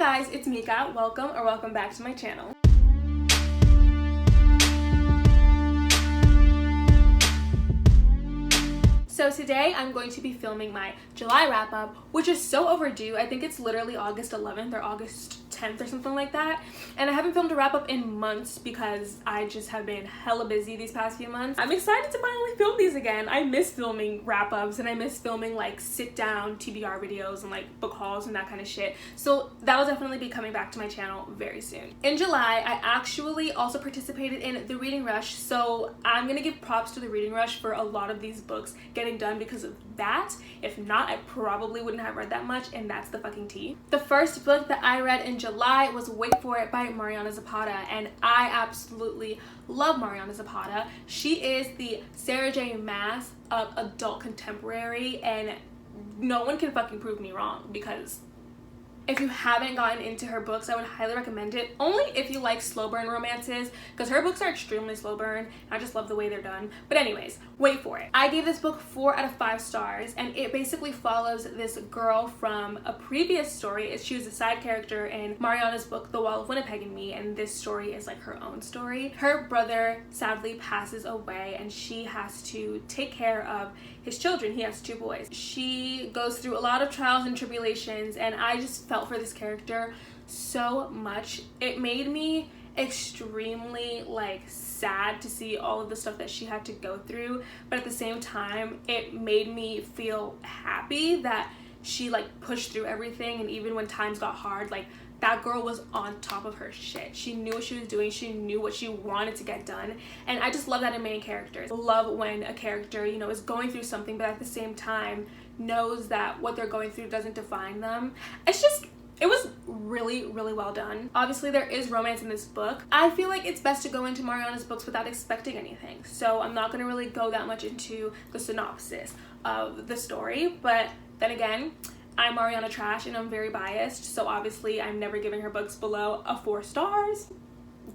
guys, it's Mika. Welcome back to my channel. So today I'm going to be filming my July wrap up, which is so overdue. I think it's literally August 11th or August 10th or something like that. And I haven't filmed a wrap up in months because I just have been hella busy these past few months. I'm excited to finally film these again. I miss filming wrap ups and I miss filming like sit down TBR videos and like book hauls and that kind of shit. So that will definitely be coming back to my channel very soon. In July, I actually also participated in the reading rush. So I'm gonna give props to the reading rush for a lot of these books getting done because of that. If not, I probably wouldn't have read that much, and that's the fucking tea. The first book that I read in July was Wait For It by Mariana Zapata, and I absolutely love Mariana Zapata. She is the Sarah J. Maas of adult contemporary, and no one can fucking prove me wrong, because if you haven't gotten into her books, I would highly recommend it. Only if you like slow burn romances, because her books are extremely slow burn. I just love the way they're done. But anyways, Wait For It. I gave this book 4 out of 5 stars, and it basically follows this girl from a previous story. She was a side character in Mariana's book, The Wall of Winnipeg and Me, and this story is like her own story. Her brother sadly passes away, and she has to take care of his children. He has 2 boys. She goes through a lot of trials and tribulations, and I just felt for this character so much. It made me extremely like sad to see all of the stuff that she had to go through, but at the same time it made me feel happy that she like pushed through everything, and even when times got hard, like that girl was on top of her shit. She knew what she was doing. She knew what she wanted to get done. And I just love that in main characters. I love when a character, you know, is going through something, but at the same time knows that what they're going through doesn't define them. It was really, really well done. Obviously, there is romance in this book. I feel like it's best to go into Mariana's books without expecting anything. So I'm not gonna really go that much into the synopsis of the story. But then again, I'm Mariana trash and I'm very biased, so obviously I'm never giving her books below a 4 stars.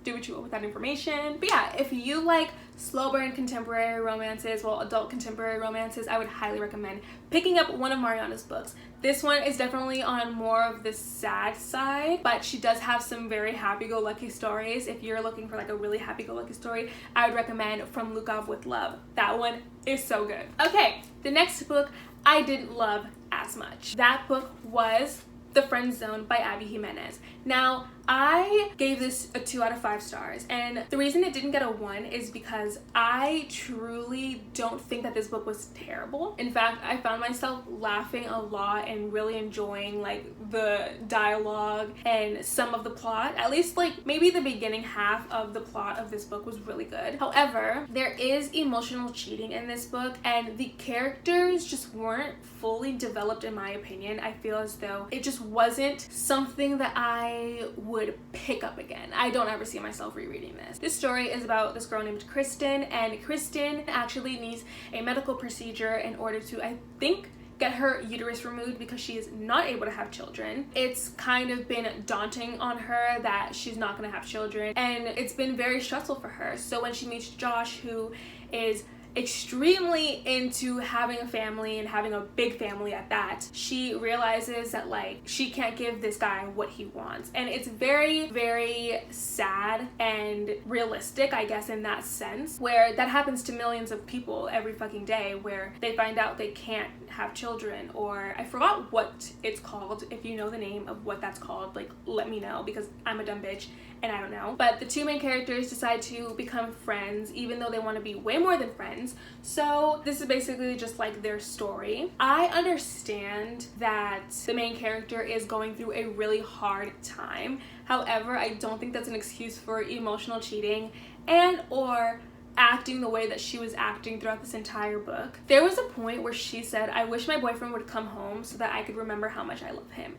Do what you will with that information. But yeah, if you like slow burn contemporary romances, well, adult contemporary romances, I would highly recommend picking up one of Mariana's books. This one is definitely on more of the sad side, but she does have some very happy-go-lucky stories. If you're looking for like a really happy-go-lucky story, I would recommend From Lukov with Love. That one is so good. Okay, the next book I didn't love as much. That book was The Friend Zone by Abby Jimenez. Now, I gave this a 2 out of 5 stars, and the reason it didn't get a 1 is because I truly don't think that this book was terrible. In fact, I found myself laughing a lot and really enjoying like the dialogue and some of the plot. At least like maybe the beginning half of the plot of this book was really good. However, there is emotional cheating in this book, and the characters just weren't fully developed in my opinion. I feel as though it just wasn't something that I would pick up again. I don't ever see myself rereading this. This story is about this girl named Kristen, and Kristen actually needs a medical procedure in order to, I think, get her uterus removed because she is not able to have children. It's kind of been daunting on her that she's not gonna have children, and it's been very stressful for her. So when she meets Josh, who is extremely into having a family and having a big family at that, she realizes that like she can't give this guy what he wants. And it's very, very sad and realistic, I guess, in that sense, where that happens to millions of people every fucking day, where they find out they can't have children, or I forgot what it's called. If you know the name of what that's called, like let me know, because I'm a dumb bitch and I don't know. But the 2 main characters decide to become friends, even though they want to be way more than friends. So this is basically just like their story. I understand that the main character is going through a really hard time. However, I don't think that's an excuse for emotional cheating and or acting the way that she was acting throughout this entire book. There was a point where she said, "I wish my boyfriend would come home so that I could remember how much I love him."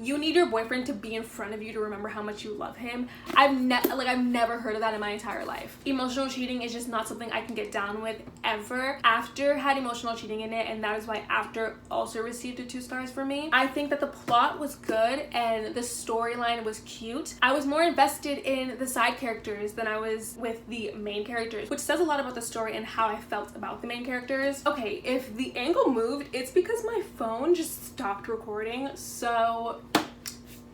You need your boyfriend to be in front of you to remember how much you love him. I've never heard of that in my entire life. Emotional cheating is just not something I can get down with ever. After had emotional cheating in it, and that is why After also received a 2 stars for me. I think that the plot was good and the storyline was cute. I was more invested in the side characters than I was with the main characters, which says a lot about the story and how I felt about the main characters. Okay, if the angle moved, it's because my phone just stopped recording, so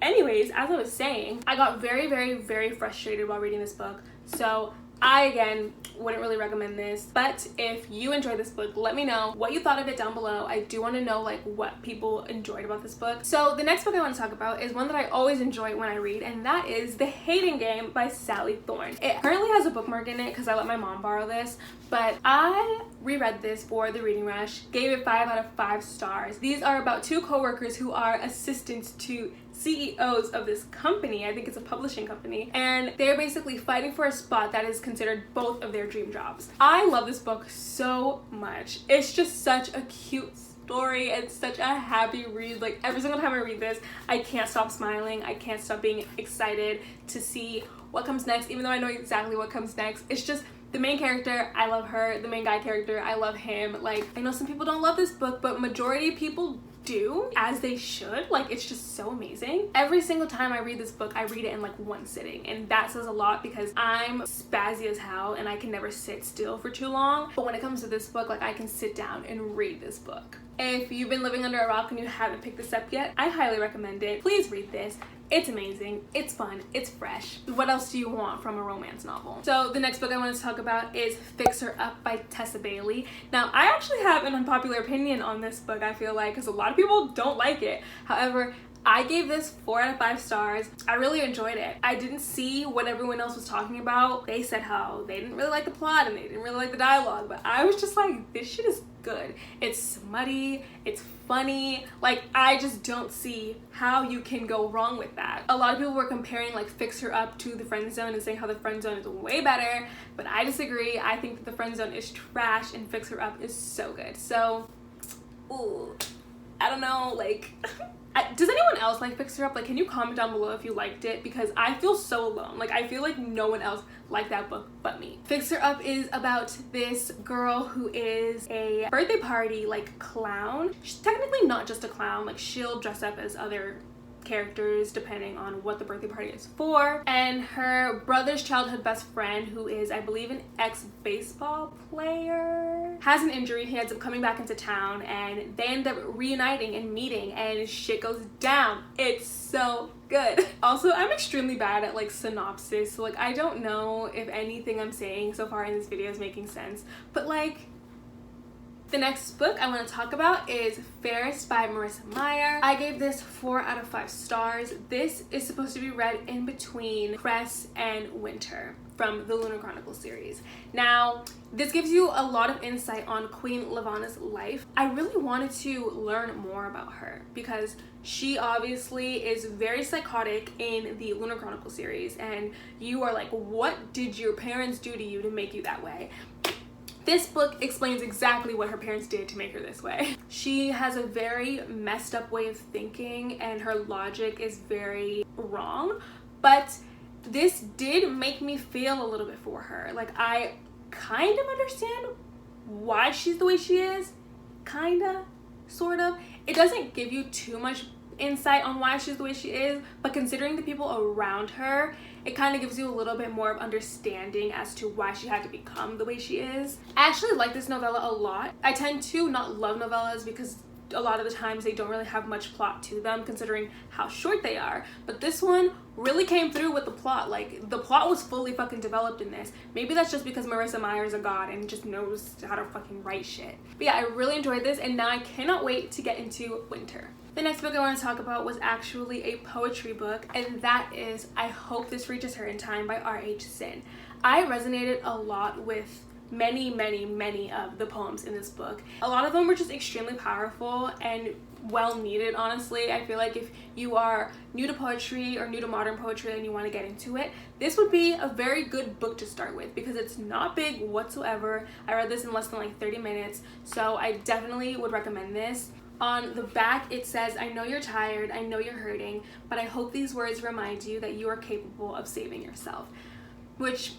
Anyways, as I was saying, I got very, very, very frustrated while reading this book. So I, again, wouldn't really recommend this, but if you enjoyed this book, let me know what you thought of it down below. I do want to know like what people enjoyed about this book. So the next book I want to talk about is one that I always enjoy when I read, and that is The Hating Game by Sally Thorne. It currently has a bookmark in it because I let my mom borrow this, but I reread this for the Reading Rush, gave it 5 out of 5 stars. These are about two co-workers who are assistants to CEOs of this company. I think it's a publishing company, and they're basically fighting for a spot that is considered both of their dream jobs. I love this book so much. It's just such a cute story. It's such a happy read. Like every single time I read this, I can't stop smiling. I can't stop being excited to see what comes next, even though I know exactly what comes next. It's just the main character, I love her. The main guy character, I love him. Like, I know some people don't love this book, but majority of people do, as they should. Like, it's just so amazing. Every single time I read this book, I read it in like one sitting, and that says a lot because I'm spazzy as hell and I can never sit still for too long. But when it comes to this book, like, I can sit down and read this book. If you've been living under a rock and you haven't picked this up yet, I highly recommend it. Please read this. It's amazing, it's fun, it's fresh. What else do you want from a romance novel? So the next book I want to talk about is Fixer Up by Tessa Bailey. Now, I actually have an unpopular opinion on this book, I feel like, because a lot of people don't like it. However, I gave this 4 out of 5 stars. I really enjoyed it. I didn't see what everyone else was talking about. They said how they didn't really like the plot and they didn't really like the dialogue, but I was just like, this shit is good. It's smutty, it's funny. Like, I just don't see how you can go wrong with that. A lot of people were comparing like Fixer Up to The Friend Zone and saying how The Friend Zone is way better, but I disagree. I think that The Friend Zone is trash and Fixer Up is so good. So, ooh, I don't know, like, does anyone else like Fixer Up? Like, can you comment down below if you liked it? Because I feel so alone. Like, I feel like no one else liked that book but me. Fixer Up is about this girl who is a birthday party, like, clown. She's technically not just a clown. Like, she'll dress up as other characters depending on what the birthday party is for, and her brother's childhood best friend, who is, I believe, an ex-baseball player, has an injury. He ends up coming back into town and they end up reuniting and meeting, and shit goes down. It's so good. Also, I'm extremely bad at like synopsis, so like I don't know if anything I'm saying so far in this video is making sense, but like, the next book I want to talk about is Fairest by Marissa Meyer. I gave this 4 out of 5 stars. This is supposed to be read in between Cress and Winter from the Lunar Chronicles series. Now, this gives you a lot of insight on Queen Lavanna's life. I really wanted to learn more about her because she obviously is very psychotic in the Lunar Chronicles series, and you are like, what did your parents do to you to make you that way? This book explains exactly what her parents did to make her this way. She has a very messed up way of thinking and her logic is very wrong, but this did make me feel a little bit for her. Like, I kind of understand why she's the way she is, kinda, sort of. It doesn't give you too much insight on why she's the way she is, but considering the people around her, it kind of gives you a little bit more of understanding as to why she had to become the way she is. I actually like this novella a lot. I tend to not love novellas because a lot of the times they don't really have much plot to them considering how short they are, but this one really came through with the plot. Like, the plot was fully fucking developed in this. Maybe that's just because Marissa Meyer is a god and just knows how to fucking write shit. But yeah, I really enjoyed this, and now I cannot wait to get into Winter. The next book I want to talk about was actually a poetry book, and that is I Hope This Reaches Her in Time by R.H. Sin. I resonated a lot with many of the poems in this book. A lot of them were just extremely powerful and well needed, honestly. I feel like if you are new to poetry or new to modern poetry and you want to get into it, this would be a very good book to start with because it's not big whatsoever. I read this in less than like 30 minutes, so I definitely would recommend this. On the back it says, I know you're tired, I know you're hurting, but I hope these words remind you that you are capable of saving yourself. Which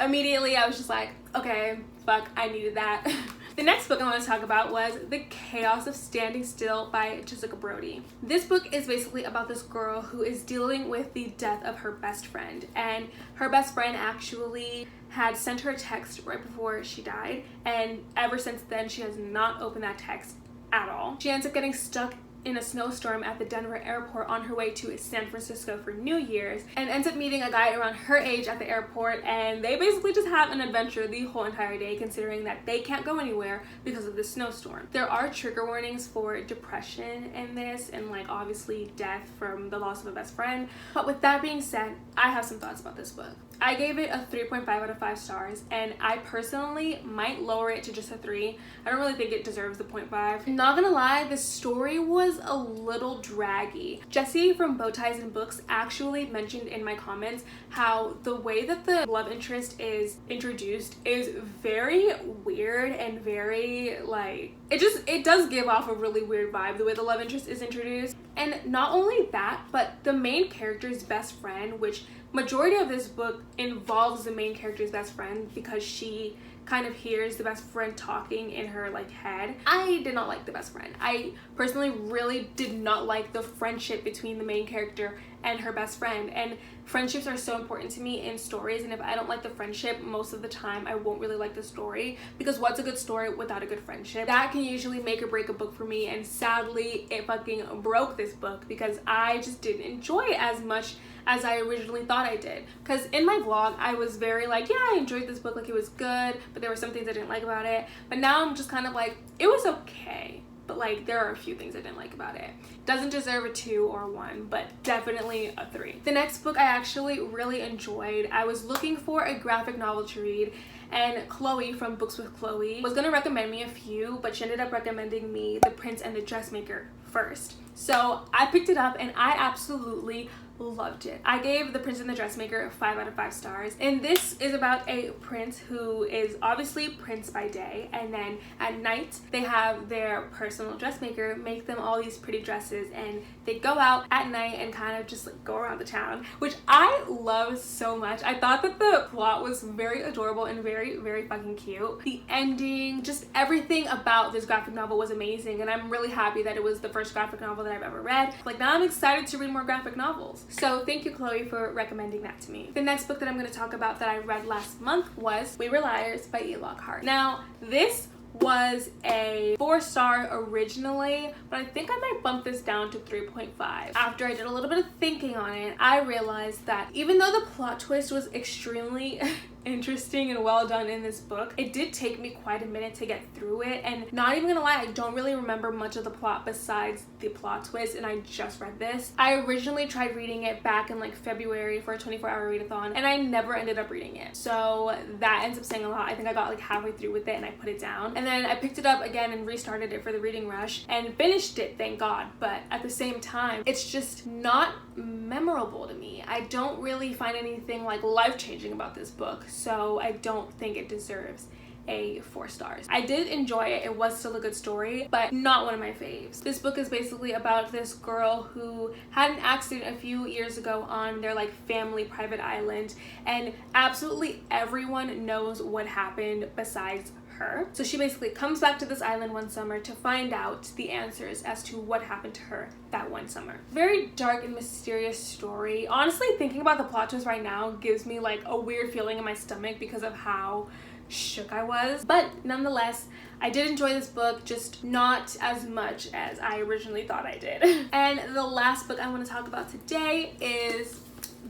immediately I was just like, okay, fuck, I needed that. The next book I want to talk about was The Chaos of Standing Still by Jessica Brody. This book is basically about this girl who is dealing with the death of her best friend, and her best friend actually had sent her a text right before she died, and ever since then she has not opened that text at all. She ends up getting stuck in a snowstorm at the Denver airport on her way to San Francisco for New Year's, and ends up meeting a guy around her age at the airport, and they basically just have an adventure the whole entire day, considering that they can't go anywhere because of the snowstorm. There are trigger warnings for depression in this, and like obviously death from the loss of a best friend. But with that being said, I have some thoughts about this book. I gave it a 3.5 out of 5 stars, and I personally might lower it to just a 3. I don't really think it deserves the 0.5. Not gonna lie, the story was a little draggy. Jessie from Bow Ties and Books actually mentioned in my comments how the way that the love interest is introduced is very weird and very like, it does give off a really weird vibe the way the love interest is introduced. And not only that, but the main character's best friend, which majority of this book involves the main character's best friend because she kind of hears the best friend talking in her like head. I did not like the best friend. I personally really did not like the friendship between the main character and her best friend, and friendships are so important to me in stories, and if I don't like the friendship, most of the time I won't really like the story, because what's a good story without a good friendship? That can usually make or break a book for me, and sadly it fucking broke this book because I just didn't enjoy it as much as I originally thought I did. Because in my vlog I was very like, yeah, I enjoyed this book, like it was good, but there were some things I didn't like about it. But now I'm just kind of like, it was okay, but like there are a few things I didn't like about it. Doesn't deserve a 2 or 1, but definitely a 3. The next book I actually really enjoyed. I was looking for a graphic novel to read, and Chloe from Books with Chloe was gonna recommend me a few, but she ended up recommending me The Prince and the Dressmaker first. So I picked it up and I absolutely loved it. I gave The Prince and the Dressmaker 5 out of 5 stars, and this is about a prince who is obviously prince by day, and then at night they have their personal dressmaker make them all these pretty dresses, and they go out at night and kind of just like go around the town, which I love so much. I thought that the plot was very adorable and very, very fucking cute. The ending, just everything about this graphic novel was amazing, and I'm really happy that it was the first graphic novel that I've ever read. Like now I'm excited to read more graphic novels. So thank you, Chloe, for recommending that to me. The next book that I'm going to talk about that I read last month was We Were Liars by E. Lockhart. Now, this was a 4-star originally, but I think I might bump this down to 3.5. After I did a little bit of thinking on it, I realized that even though the plot twist was extremely interesting and well done in this book, it did take me quite a minute to get through it, and not even gonna lie, I don't really remember much of the plot besides the plot twist, and I just read this. I originally tried reading it back in like February for a 24-hour readathon, and I never ended up reading it, so that ends up saying a lot. I think I got like halfway through with it and I put it down, and then I picked it up again and restarted it for the reading rush and finished it, thank God. But at the same time, it's just not memorable to me. I don't really find anything like life-changing about this book, so I don't think it deserves a 4 stars. I did enjoy it. It was still a good story, but not one of my faves. This book is basically about this girl who had an accident a few years ago on their like family private island, and absolutely everyone knows what happened besides her. So she basically comes back to this island one summer to find out the answers as to what happened to her that one summer. Very dark and mysterious story. Honestly, thinking about the plot twist right now gives me like a weird feeling in my stomach because of how shook I was. But nonetheless, I did enjoy this book, just not as much as I originally thought I did. And the last book I want to talk about today is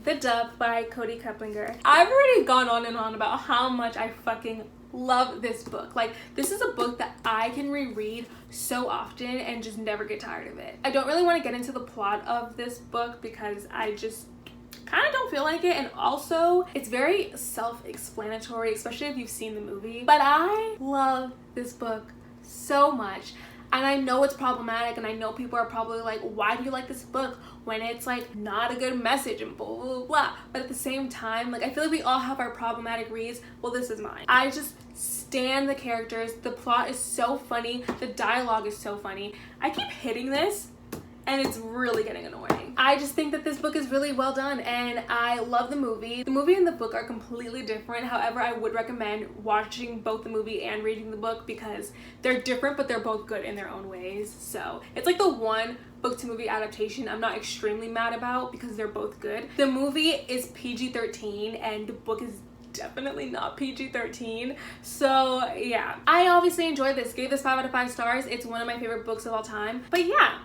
The Dove by Cody Keplinger. I've already gone on and on about how much I fucking love this book. Like, this is a book that I can reread so often and just never get tired of it. I don't really want to get into the plot of this book because I just kind of don't feel like it, and also it's very self-explanatory, especially if you've seen the movie. But I love this book so much, and I know it's problematic, and I know people are probably like, why do you like this book when it's like not a good message and blah blah blah. But at the same time, like, I feel like we all have our problematic reads. Well, this is mine. I just stand the characters. The plot is so funny, the dialogue is so funny. I keep hitting this and it's really getting annoying. I just think that this book is really well done, and I love the movie. The movie and the book are completely different. However, I would recommend watching both the movie and reading the book because they're different, but they're both good in their own ways. So it's like the one book to movie adaptation I'm not extremely mad about because they're both good. The movie is PG-13 and the book is definitely not PG-13. So yeah, I obviously enjoyed this. Gave this 5 out of 5 stars. It's one of my favorite books of all time. But yeah,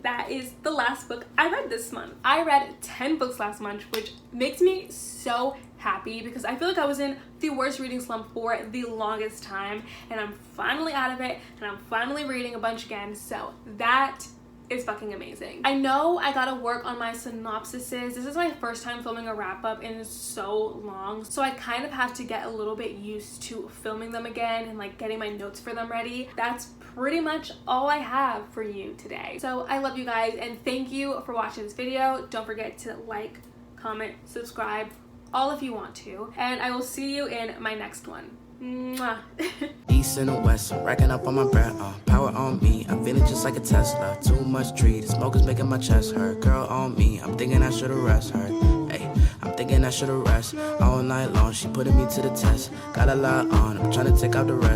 that is the last book I read this month. I read 10 books last month, which makes me so happy because I feel like I was in the worst reading slump for the longest time, and I'm finally out of it and I'm finally reading a bunch again, so that is fucking amazing. I know I gotta work on my synopsises. This is my first time filming a wrap-up in so long, so I kind of have to get a little bit used to filming them again and like getting my notes for them ready. That's pretty much all I have for you today. So I love you guys and thank you for watching this video. Don't forget to like, comment, subscribe, all if you want to, and I will see you in my next one. Mwah. East and the west, I'm racking up on my breath, power on me, I'm feeling just like a Tesla. Too much tree, the smoke is making my chest hurt. Girl on me, I'm thinking I should've rest her. Hey, I'm thinking I should've rest all night long. She putting me to the test, got a lot on, I'm trying to take out the rest.